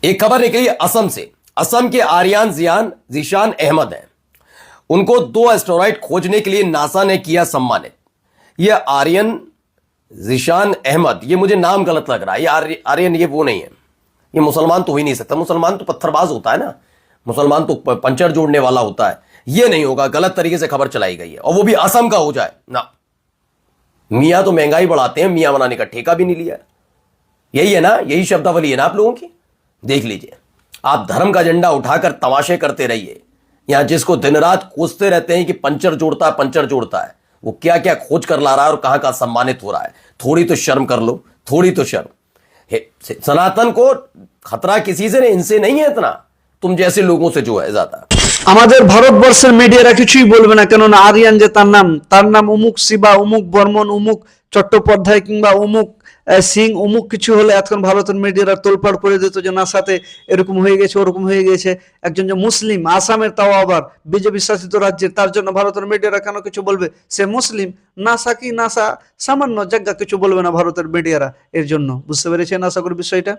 एक खबर निकली असम से। असम के आर्यन जियान जीशान अहमद हैं। उनको 2 एस्टेरॉइड खोजने के लिए नासा ने किया सम्मानित। यह आर्यन जीशान अहमद, ये मुझे नाम गलत लग रहा है, ये आर्यन ये वो नहीं है, ये मुसलमान तो हो ही नहीं सकता। मुसलमान तो पत्थरबाज होता है ना, मुसलमान तो पंचर जोड़ने वाला होता है। ये नहीं होगा, गलत तरीके से खबर चलाई गई है, और वो भी असम का हो जाए ना। मियां तो महंगाई बढ़ाते हैं, मियां बनाने का ठेका भी नहीं लिया। यही है ना, यही शब्दावली है ना आप लोगों की। देख लीजिए, आप धर्म का झंडा उठाकर तमाशे करते रहिए। यहां जिसको दिन रात कोसते रहते हैं कि पंचर जोड़ता है पंचर जोड़ता है, वो क्या क्या खोज कर ला रहा है और कहां कहां सम्मानित हो रहा है। थोड़ी तो शर्म कर लो, थोड़ी तो शर्म। सनातन को खतरा किसी से नहीं, इनसे नहीं है इतना, तुम जैसे लोगों से जो है ज्यादा। আমাদের ভারতবর্ষের মিডিয়ারা কিছুই বলবে না, কেননা আরিয়ান যে তার নাম অমুক শিবা, অমুক বর্মন, অমুক চট্টোপাধ্যায় কিংবা অমুক সিং, অমুক কিছু হলে এখন ভারতের মিডিয়ারা তোলপাড় করে দিত যে নাসাতে এরকম হয়ে গেছে ওরকম হয়ে গেছে। একজন যে মুসলিম, আসামের, তাও আবার বিজেপি শাসিত রাজ্যের, তার জন্য ভারতের মিডিয়ারা কেন কিছু বলবে? সে মুসলিম। নাসা কি নাসা, সামান্য জায়গা কিছু বলবে না ভারতের মিডিয়ারা এর জন্য। বুঝতে পেরেছেন আশা করি বিষয়টা।